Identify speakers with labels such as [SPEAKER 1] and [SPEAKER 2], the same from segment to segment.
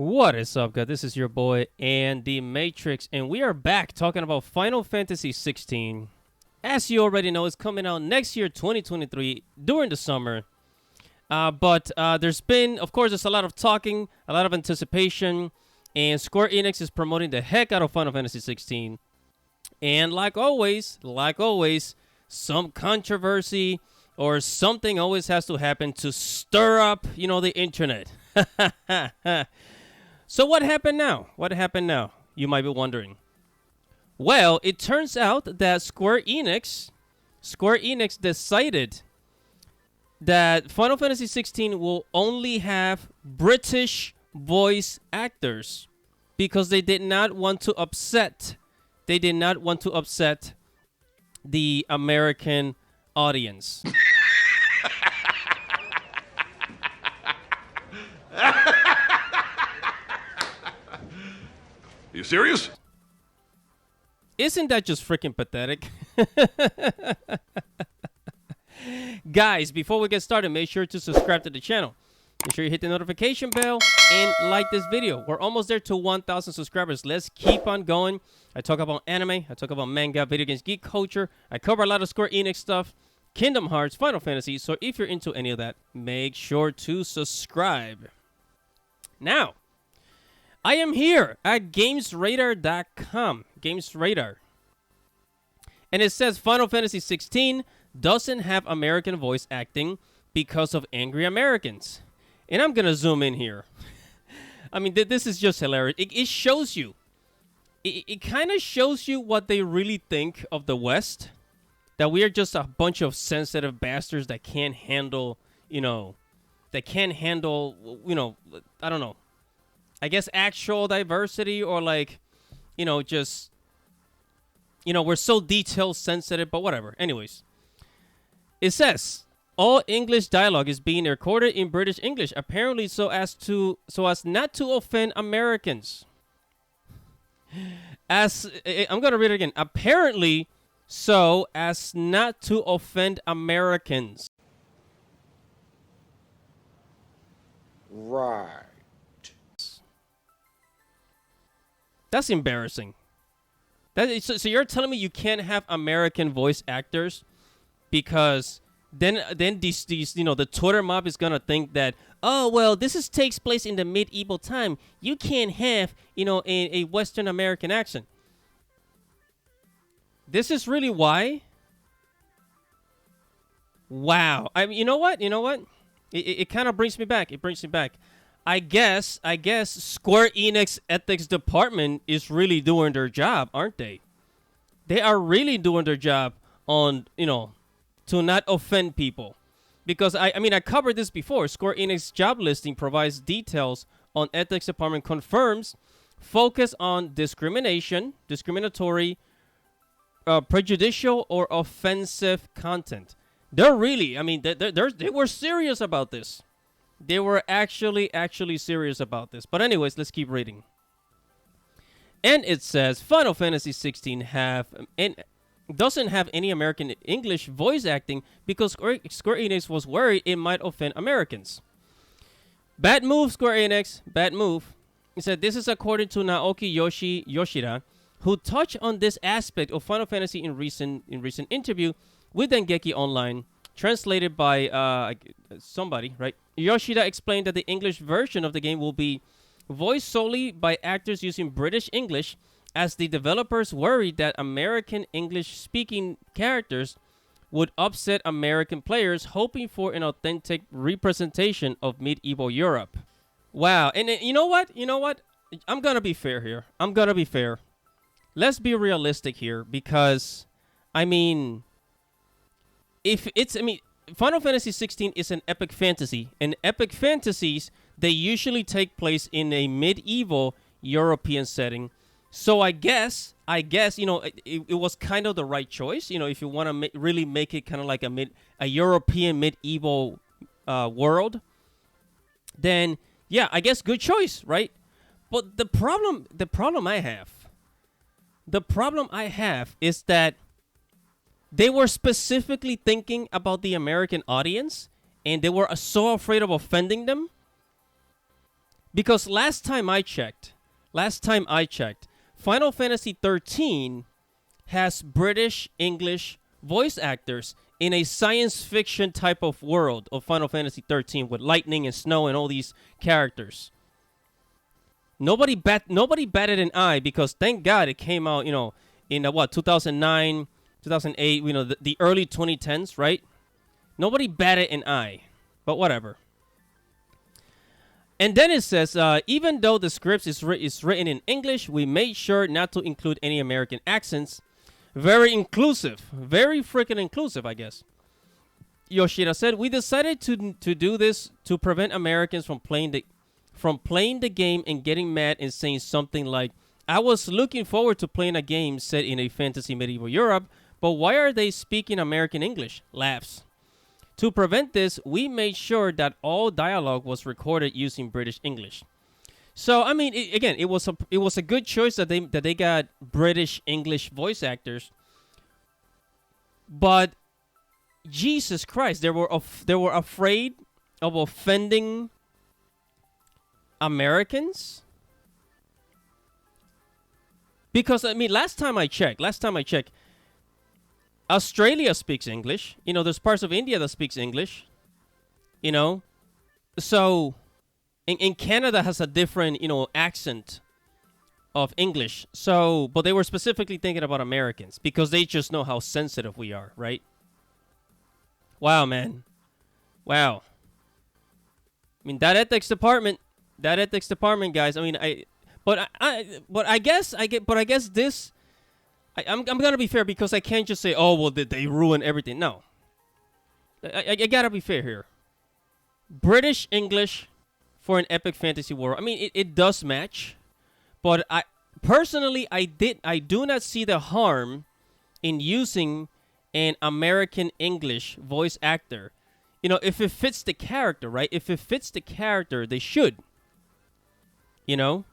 [SPEAKER 1] What is up, guys? This is your boy Andy Matrix, and we are back talking about Final Fantasy 16. As you already know, it's coming out next year, 2023, during the summer. But there's been, of course, there's a lot of talking, a lot of anticipation, and Square Enix is promoting the heck out of Final Fantasy 16. And like always, some controversy or something always has to happen to stir up, the internet. So what happened now? You might be wondering. Well, it turns out that Square Enix decided that Final Fantasy 16 will only have British voice actors because they did not want to upset the American audience.
[SPEAKER 2] You serious?
[SPEAKER 1] Isn't that just freaking pathetic? Guys, before we get started, make sure to subscribe to the channel. Make sure you hit the notification bell and like this video. We're almost there to 1,000 subscribers. Let's keep on going. I talk about anime. I talk about manga, video games, geek culture. I cover a lot of Square Enix stuff, Kingdom Hearts, Final Fantasy. So if you're into any of that, make sure to subscribe. Now, I am here at GamesRadar.com. GamesRadar. And it says Final Fantasy 16 doesn't have American voice acting because of angry Americans. And I'm going to zoom in here. I mean, this is just hilarious. It shows you. It kind of shows you what they really think of the West. That we are just a bunch of sensitive bastards that can't handle, I don't know. I guess actual diversity or just, we're so detail sensitive, but whatever. Anyways, it says all English dialogue is being recorded in British English, apparently so as not to offend Americans. I'm going to read it again. Apparently so as not to offend Americans.
[SPEAKER 3] Right.
[SPEAKER 1] That's embarrassing. So you're telling me you can't have American voice actors because then these the Twitter mob is gonna think that, oh well, this takes place in the medieval time. You can't have a Western American accent. This is really why. Wow. I mean, you know what? It kind of brings me back. I guess Square Enix ethics department is really doing their job, aren't they? They are really doing their job on, to not offend people. Because, I covered this before. Square Enix job listing provides details on ethics department confirms focus on discriminatory, prejudicial, or offensive content. They're really, they were serious about this. They were actually serious about this. But anyways, let's keep reading. And it says Final Fantasy 16 doesn't have any American English voice acting because Square Enix was worried it might offend Americans. Bad move, Square Enix. Bad move. It said this is according to Naoki Yoshida, who touched on this aspect of Final Fantasy in recent interview with Dengeki Online. Translated by somebody, right? Yoshida explained that the English version of the game will be voiced solely by actors using British English, as the developers worried that American English-speaking characters would upset American players hoping for an authentic representation of medieval Europe. Wow. And you know what? I'm going to be fair here. Let's be realistic here because, Final Fantasy 16 is an epic fantasy, and epic fantasies, they usually take place in a medieval European setting. So I guess, it was kind of the right choice. If you want to really make it kind of like a European medieval world, then yeah, I guess good choice, right? But the problem I have is that they were specifically thinking about the American audience, and they were so afraid of offending them Because last time I checked, Final Fantasy 13 has British English voice actors in a science fiction type of world of Final Fantasy 13 with lightning and snow and all these characters. Nobody batted an eye because thank God it came out, you know, in 2009, 2008, you know, the early 2010s, right? Nobody batted an eye, but whatever. And then it says, even though the script is written in English, we made sure not to include any American accents. Very inclusive. Very freaking inclusive, I guess. Yoshida said, we decided to do this to prevent Americans from playing the game and getting mad and saying something like, I was looking forward to playing a game set in a fantasy medieval Europe, but why are they speaking American English? Laughs. To prevent this, we made sure that all dialogue was recorded using British English. So I mean, it was a good choice that they got British English voice actors. But Jesus Christ, they were afraid of offending Americans. Because I mean, last time I checked, Australia speaks English. You know, there's parts of India that speaks English. You know, so. In Canada has a different, you know, accent of English. So, but they were specifically thinking about Americans because they just know how sensitive we are, right? Wow, man. Wow. I mean, that ethics department, guys. I mean, I guess this. I'm gonna be fair because I can't just say, oh, well, did they ruin everything? No. I gotta be fair here. British English for an epic fantasy world. I mean, it does match, but I do not see the harm in using an American English voice actor. You know, if it fits the character, right? If it fits the character, they should. You know,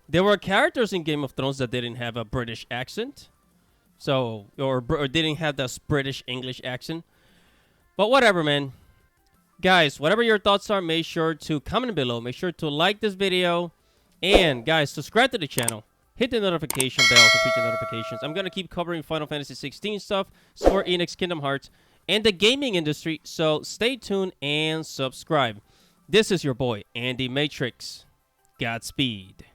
[SPEAKER 1] there were characters in Game of Thrones that didn't have a British accent, so or didn't have this British English accent. But whatever, man. Guys, whatever your thoughts are, make sure to comment below. Make sure to like this video. And, guys, subscribe to the channel. Hit the notification bell for future notifications. I'm going to keep covering Final Fantasy 16 stuff, Square Enix, Kingdom Hearts, and the gaming industry. So, stay tuned and subscribe. This is your boy, Andy Matrix. Godspeed.